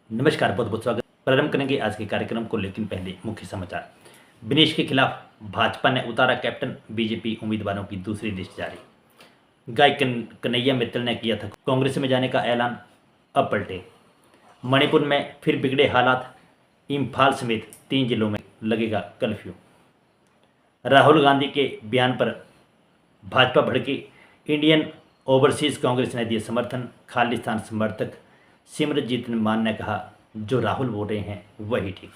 नमस्कार, बहुत बहुत स्वागत। प्रारंभ करेंगे आज के कार्यक्रम को, लेकिन पहले मुख्य समाचार। विनेश के खिलाफ भाजपा ने उतारा कैप्टन, बीजेपी उम्मीदवारों की दूसरी लिस्ट जारी। गाय कन्हैया मित्तल ने किया था कांग्रेस में जाने का ऐलान, अब पलटे। मणिपुर में फिर बिगड़े हालात, इम्फाल समेत 3 जिलों में लगेगा कर्फ्यू। राहुल गांधी के बयान पर भाजपा भड़की, इंडियन ओवरसीज कांग्रेस ने दिया समर्थन। खालिस्तान समर्थक सिमरनजीत मान ने कहा, जो राहुल बोल रहे हैं वही ठीक।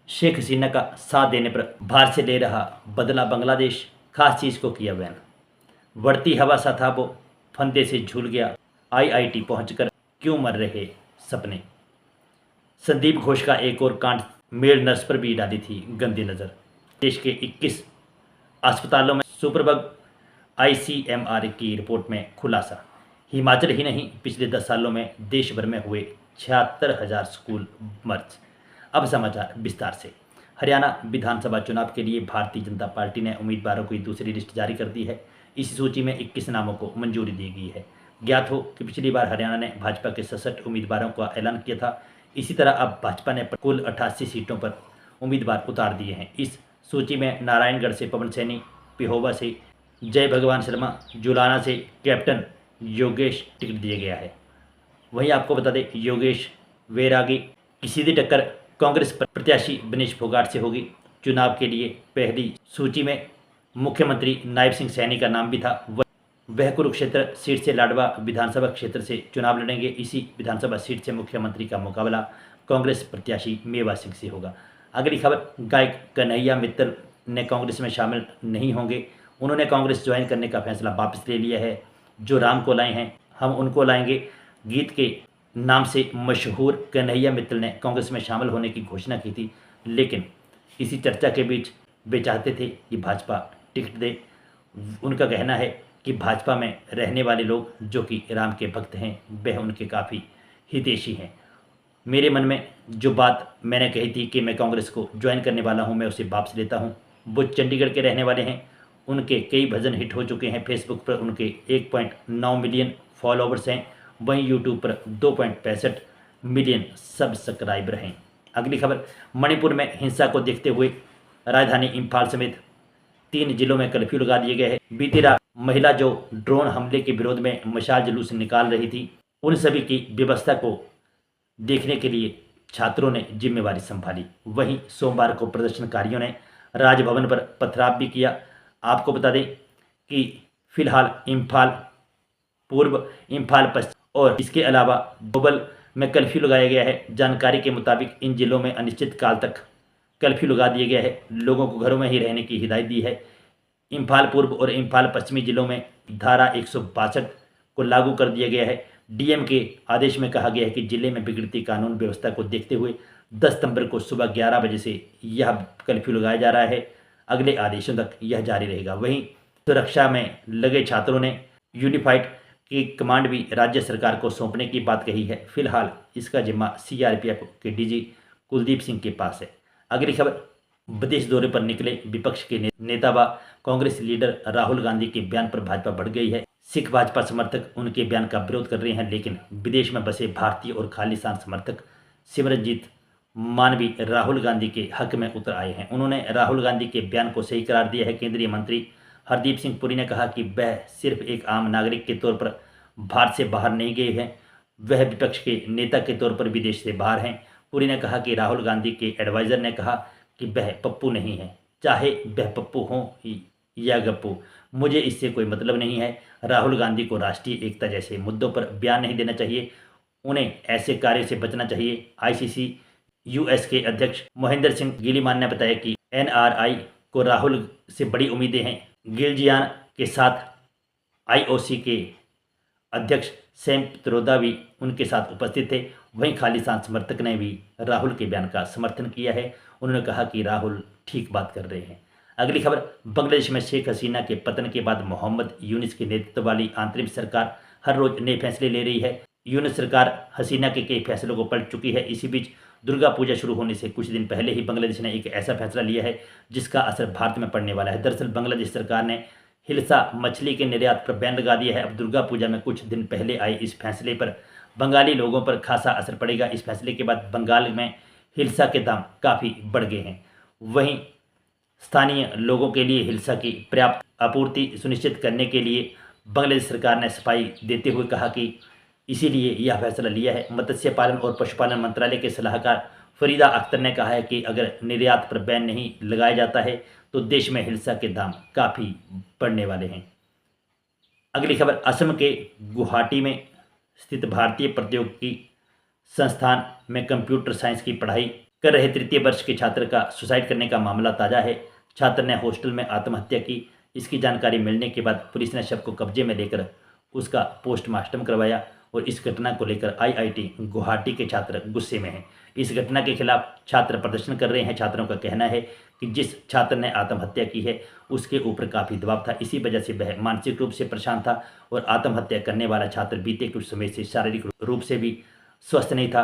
शेख हसीना का साथ देने पर बाहर से ले रहा बदला बांग्लादेश, खास चीज़ को किया बयान। बढ़ती हवा सा था वो, फंदे से झूल गया, आईआईटी पहुंचकर क्यों मर रहे सपने। संदीप घोष का एक और कांड, मेल नर्स पर भी डाली थी गंदी नज़र। देश के 21 अस्पतालों में सुपरबग, आईसीएमआर की रिपोर्ट में खुलासा। हिमाचल ही नहीं, पिछले 10 सालों में देश भर में हुए 76,000 स्कूल मर्ज। अब समाचार विस्तार से। हरियाणा विधानसभा चुनाव के लिए भारतीय जनता पार्टी ने उम्मीदवारों की दूसरी लिस्ट जारी कर दी है। इस सूची में 21 नामों को मंजूरी दी गई है। ज्ञात हो कि पिछली बार हरियाणा ने भाजपा के 67 उम्मीदवारों का ऐलान किया था। इसी तरह अब भाजपा ने कुल 88 सीटों पर उम्मीदवार उतार दिए हैं। इस सूची में नारायणगढ़ से पवन सैनी, पिहोवा से जय भगवान शर्मा, जुलाना से कैप्टन योगेश टिकट दिया गया है। वहीं आपको बता दें, योगेश वैरागी की सीधी टक्कर कांग्रेस प्रत्याशी विनेश फोगाट से होगी। चुनाव के लिए पहली सूची में मुख्यमंत्री नायब सिंह सैनी का नाम भी था। वह कुरुक्षेत्र सीट से लाडवा विधानसभा क्षेत्र से चुनाव लड़ेंगे। इसी विधानसभा सीट से मुख्यमंत्री का मुकाबला कांग्रेस प्रत्याशी मेवा सिंह से होगा। अगली खबर, गायक कन्हैया मित्तल ने कांग्रेस में शामिल नहीं होंगे। उन्होंने कांग्रेस ज्वाइन करने का फैसला वापस ले लिया है। जो राम को लाए हैं हम उनको लाएंगे गीत के नाम से मशहूर कन्हैया मित्तल ने कांग्रेस में शामिल होने की घोषणा की थी, लेकिन इसी चर्चा के बीच वे चाहते थे कि भाजपा टिकट दे। उनका कहना है कि भाजपा में रहने वाले लोग जो कि राम के भक्त हैं, वह उनके काफ़ी हितैषी हैं। मेरे मन में जो बात मैंने कही थी कि मैं कांग्रेस को ज्वाइन करने वाला हूं, मैं उसे वापस लेता हूं। वो चंडीगढ़ के रहने वाले हैं। उनके कई भजन हिट हो चुके हैं। फेसबुक पर उनके 1.9 मिलियन फॉलोवर्स हैं। वहीं यूट्यूब पर 2.65 मिलियन सब्सक्राइबर हैं। अगली खबर, मणिपुर में हिंसा को देखते हुए राजधानी इम्फाल समेत 3 जिलों में कर्फ्यू लगा दिए गए हैं। बीती रात महिला जो ड्रोन हमले के विरोध में मशाल जुलूस निकाल रही थी, उन सभी की व्यवस्था को देखने के लिए छात्रों ने जिम्मेवारी संभाली। वहीं सोमवार को प्रदर्शनकारियों ने राजभवन पर पथराव भी किया। आपको बता दें कि फिलहाल इम्फाल पूर्व, इम्फाल पश्चिम और इसके अलावा डोबल में कर्फ्यू लगाया गया है। जानकारी के मुताबिक इन जिलों में अनिश्चित काल तक कर्फ्यू लगा दिया गया है। लोगों को घरों में ही रहने की हिदायत दी है। इम्फाल पूर्व और इम्फाल पश्चिमी जिलों में धारा 162 को लागू कर दिया गया है। डीएम के आदेश में कहा गया है कि जिले में बिगड़ती कानून व्यवस्था को देखते हुए 10 सितंबर को सुबह 11 बजे से यह कर्फ्यू लगाया जा रहा है। अगले आदेशों तक यह जारी रहेगा। वहीं सुरक्षा में लगे छात्रों ने यूनिफाइड की कमांड भी राज्य सरकार को सौंपने की बात कही है। फिलहाल इसका जिम्मा सीआरपीएफ के डीजी कुलदीप सिंह के पास है। अगली खबर, विदेश दौरे पर निकले विपक्ष के नेता व कांग्रेस लीडर राहुल गांधी के बयान पर भाजपा बढ़ गई है। सिख भाजपा समर्थक उनके बयान का विरोध कर रहे हैं, लेकिन विदेश में बसे भारतीय और खालिस्तान समर्थक सिमरनजीत मान भी राहुल गांधी के हक में उतर आए हैं। उन्होंने राहुल गांधी के बयान को सही करार दिया है। केंद्रीय मंत्री हरदीप सिंह पुरी ने कहा कि वह सिर्फ एक आम नागरिक के तौर पर भारत से बाहर नहीं गए हैं, वह विपक्ष के नेता के तौर पर विदेश से बाहर हैं। पुरी ने कहा कि राहुल गांधी के एडवाइज़र ने कहा कि वह पप्पू नहीं है, चाहे वह पप्पू हों या गप्पू, मुझे इससे कोई मतलब नहीं है। राहुल गांधी को राष्ट्रीय एकता जैसे मुद्दों पर बयान नहीं देना चाहिए, उन्हें ऐसे कार्य से बचना चाहिए। आईसीसी यूएस के अध्यक्ष महेंद्र सिंह गिलीमान ने बताया कि एनआरआई को राहुल से बड़ी उम्मीदें हैं। गिलजियान के साथ आईओसी के अध्यक्ष सैम पित्रोदा भी उनके साथ उपस्थित थे। वहीं खालिस्तान समर्थक ने भी राहुल के बयान का समर्थन किया है। उन्होंने कहा कि राहुल ठीक बात कर रहे हैं। अगली खबर, बांग्लादेश में शेख हसीना के पतन के बाद मोहम्मद यूनिस के नेतृत्व वाली अंतरिम सरकार हर रोज नए फैसले ले रही है। यूनिस सरकार हसीना के कई फैसलों को पलट चुकी है। इसी बीच दुर्गा पूजा शुरू होने से कुछ दिन पहले ही बांग्लादेश ने एक ऐसा फैसला लिया है जिसका असर भारत में पड़ने वाला है। दरअसल बांग्लादेश सरकार ने हिल्सा मछली के निर्यात पर बैन लगा दिया है। अब दुर्गा पूजा में कुछ दिन पहले आए इस फैसले पर बंगाली लोगों पर खासा असर पड़ेगा। इस फैसले के बाद बंगाल में हिल्सा के दाम काफ़ी बढ़ गए हैं। वहीं स्थानीय लोगों के लिए हिल्सा की पर्याप्त आपूर्ति सुनिश्चित करने के लिए बांग्लादेश सरकार ने सफाई देते हुए कहा कि इसीलिए यह फैसला लिया है। मत्स्य पालन और पशुपालन मंत्रालय के सलाहकार फरीदा अख्तर ने कहा है कि अगर निर्यात पर बैन नहीं लगाया जाता है तो देश में हिल्सा के दाम काफ़ी बढ़ने वाले हैं। अगली खबर, असम के गुवाहाटी में स्थित भारतीय प्रौद्योगिकी संस्थान में कंप्यूटर साइंस की पढ़ाई कर रहे तृतीय वर्ष के छात्र का सुसाइड करने का मामला ताज़ा है। छात्र ने हॉस्टल में आत्महत्या की। इसकी जानकारी मिलने के बाद पुलिस ने शव को कब्जे में लेकर उसका पोस्टमार्टम करवाया और इस घटना को लेकर आईआईटी गुवाहाटी के छात्र गुस्से में हैं। इस घटना के खिलाफ छात्र प्रदर्शन कर रहे हैं। छात्रों का कहना है कि जिस छात्र ने आत्महत्या की है उसके ऊपर काफ़ी दबाव था, इसी वजह से वह मानसिक रूप से परेशान था और आत्महत्या करने वाला छात्र बीते कुछ समय से शारीरिक रूप से भी स्वस्थ नहीं था।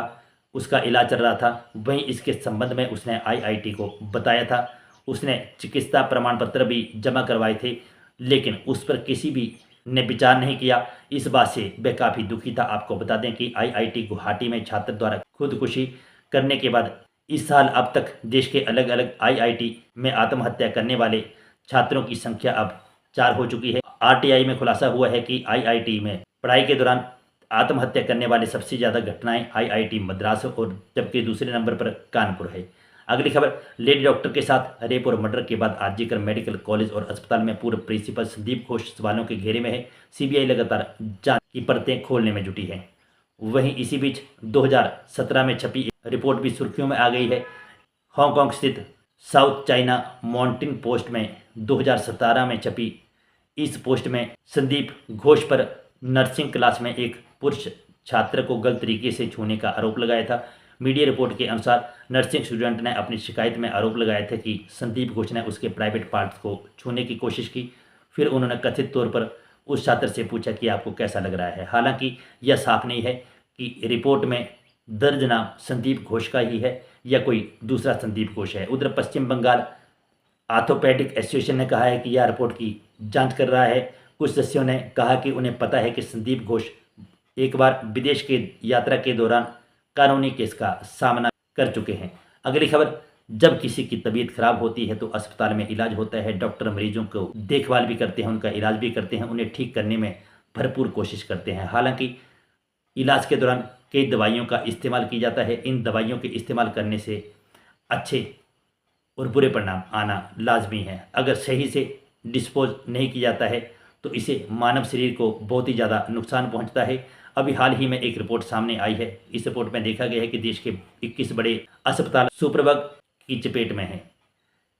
उसका इलाज चल रहा था। वहीं इसके संबंध में उसने आईआईटी को बताया था। उसने चिकित्सा प्रमाण पत्र भी जमा करवाए थे, लेकिन उस पर किसी भी ने विचार नहीं किया। इस बात से वह काफ़ी दुखी था। आपको बता दें कि आईआईटी गुवाहाटी में छात्र द्वारा खुदकुशी करने के बाद इस साल अब तक देश के अलग अलग आईआईटी में आत्महत्या करने वाले छात्रों की संख्या अब 4 हो चुकी है। आरटीआई में खुलासा हुआ है कि आईआईटी में पढ़ाई के दौरान आत्महत्या करने वाले सबसे ज़्यादा घटनाएं आईआईटी मद्रास और जबकि दूसरे नंबर पर कानपुर है। अगली खबर, लेडी डॉक्टर के साथ रेप और मर्डर के बाद आरजीकर मेडिकल कॉलेज और अस्पताल में पूर्व प्रिंसिपल संदीप घोष सवालों के घेरे में है। सीबीआई लगातार जांच की परतें खोलने में जुटी है। वहीं इसी बीच 2017 में छपी रिपोर्ट भी सुर्खियों में आ गई है। हांगकांग स्थित साउथ चाइना मॉर्निंग पोस्ट में 2017 में छपी इस पोस्ट में संदीप घोष पर नर्सिंग क्लास में एक पुरुष छात्र को गलत तरीके से छूने का आरोप लगाया था। मीडिया रिपोर्ट के अनुसार नर्सिंग स्टूडेंट ने अपनी शिकायत में आरोप लगाया था कि संदीप घोष ने उसके प्राइवेट पार्ट्स को छूने की कोशिश की। फिर उन्होंने कथित तौर पर उस छात्र से पूछा कि आपको कैसा लग रहा है। हालांकि यह साफ नहीं है कि रिपोर्ट में दर्ज नाम संदीप घोष का ही है या कोई दूसरा संदीप घोष है। उधर पश्चिम बंगाल ऑर्थोपेडिक एसोसिएशन ने कहा है कि यह रिपोर्ट की जांच कर रहा है। कुछ सदस्यों ने कहा कि उन्हें पता है कि संदीप घोष एक बार विदेश के यात्रा के दौरान कानूनी केस का सामना कर चुके हैं। अगली खबर, जब किसी की तबीयत खराब होती है तो अस्पताल में इलाज होता है। डॉक्टर मरीजों को देखभाल भी करते हैं, उनका इलाज भी करते हैं, उन्हें ठीक करने में भरपूर कोशिश करते हैं। हालांकि इलाज के दौरान कई दवाइयों का इस्तेमाल किया जाता है। इन दवाइयों के इस्तेमाल करने से अच्छे और बुरे परिणाम आना लाजमी है। अगर सही से डिस्पोज नहीं किया जाता है तो इसे मानव शरीर को बहुत ही ज़्यादा नुकसान पहुंचता है। अभी हाल ही में एक रिपोर्ट सामने आई है। इस रिपोर्ट में देखा गया है कि देश के 21 बड़े अस्पताल सुपरबग की चपेट में हैं।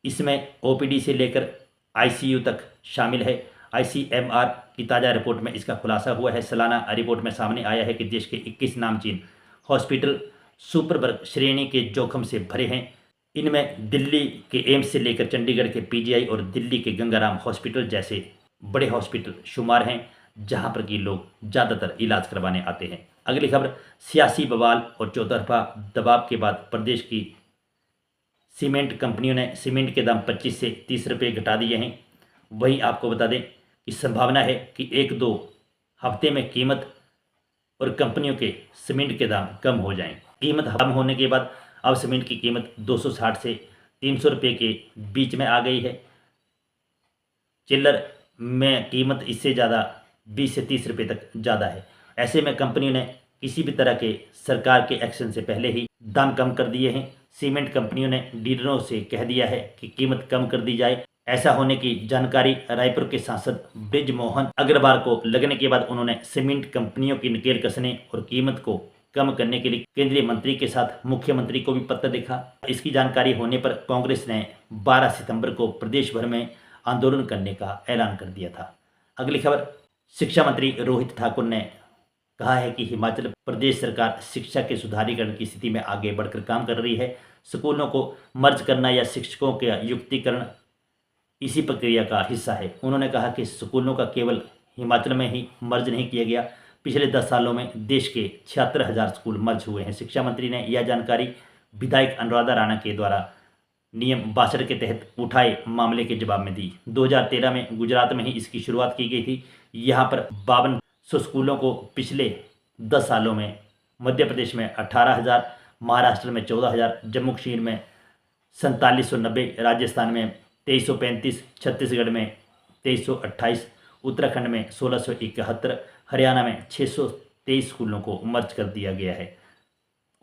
इसमें ओपीडी से लेकर आईसीयू तक शामिल है। आईसीएमआर की ताज़ा रिपोर्ट में इसका खुलासा हुआ है। सालाना रिपोर्ट में सामने आया है कि देश के 21 नामचीन हॉस्पिटल सुपरबग श्रेणी के जोखिम से भरे हैं। इनमें दिल्ली के एम्स से लेकर चंडीगढ़ के पीजीआई और दिल्ली के गंगाराम हॉस्पिटल जैसे बड़े हॉस्पिटल शुमार हैं, जहां पर कि लोग ज़्यादातर इलाज करवाने आते हैं। अगली खबर, सियासी बवाल और चौतरफा दबाव के बाद प्रदेश की सीमेंट कंपनियों ने सीमेंट के दाम 25 से 30 रुपये घटा दिए हैं। वहीं आपको बता दें कि संभावना है कि 1-2 हफ्ते में कीमत और कंपनियों के सीमेंट के दाम कम हो जाएं। कीमत कम होने के बाद अब सीमेंट की कीमत 260 से 300 रुपये के बीच में आ गई है। चिल्लर में कीमत इससे ज़्यादा 20 से 30 रुपये तक ज़्यादा है। ऐसे में कंपनियों ने किसी भी तरह के सरकार के एक्शन से पहले ही दाम कम कर दिए हैं। सीमेंट कंपनियों ने डीलरों से कह दिया है कि कीमत कम कर दी जाए। ऐसा होने की जानकारी रायपुर के सांसद ब्रिजमोहन अग्रवाल को लगने के बाद उन्होंने सीमेंट कंपनियों की नकेल कसने और कीमत को कम करने के लिए केंद्रीय मंत्री के साथ मुख्यमंत्री को भी पत्र लिखा। इसकी जानकारी होने पर कांग्रेस ने 12 सितंबर को प्रदेश भर में आंदोलन करने का ऐलान कर दिया था। अगली खबर, शिक्षा मंत्री रोहित ठाकुर ने कहा है कि हिमाचल प्रदेश सरकार शिक्षा के सुधारीकरण की स्थिति में आगे बढ़कर काम कर रही है। स्कूलों को मर्ज करना या शिक्षकों का युक्तिकरण इसी प्रक्रिया का हिस्सा है। उन्होंने कहा कि स्कूलों का केवल हिमाचल में ही मर्ज नहीं किया गया, पिछले 10 सालों में देश के 76,000 स्कूल मर्ज हुए हैं। शिक्षा मंत्री ने यह जानकारी विधायक अनुराधा राणा के द्वारा नियम 62 के तहत उठाए मामले के जवाब में दी। 2013 में गुजरात में ही इसकी शुरुआत की गई थी। यहाँ पर 5200 स्कूलों को पिछले 10 सालों में मध्य प्रदेश में 18,000, महाराष्ट्र में 14,000, जम्मू कश्मीर में 4790, राजस्थान में 2335, छत्तीसगढ़ में 2328, उत्तराखंड में 1671, हरियाणा में 623 स्कूलों को मर्ज कर दिया गया है।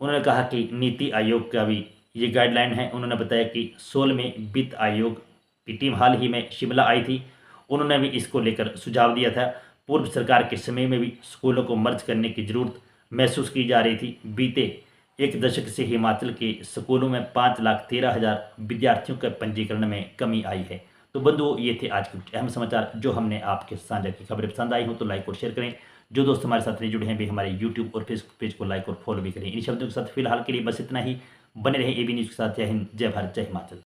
उन्होंने कहा कि नीति आयोग का भी ये गाइडलाइन है। उन्होंने बताया कि 16वें वित्त आयोग की टीम हाल ही में शिमला आई थी, उन्होंने भी इसको लेकर सुझाव दिया था। पूर्व सरकार के समय में भी स्कूलों को मर्ज करने की ज़रूरत महसूस की जा रही थी। बीते एक दशक से हिमाचल के स्कूलों में 5,13,000 विद्यार्थियों के पंजीकरण में कमी आई है। तो बंधुओं, ये थे आज के कुछ अहम समाचार जो हमने आपके साझा की। खबरें पसंद आई हो तो लाइक और शेयर करें। जो दोस्त हमारे साथ नहीं जुड़े हैं भी हमारे यूट्यूब और फेसबुक पेज को लाइक और फॉलो भी करें। इन शब्दों के साथ फिलहाल के लिए बस इतना ही। बने रहें एबी न्यूज़ के साथ। जय हिंद, जय भारत, जय हिमाचल।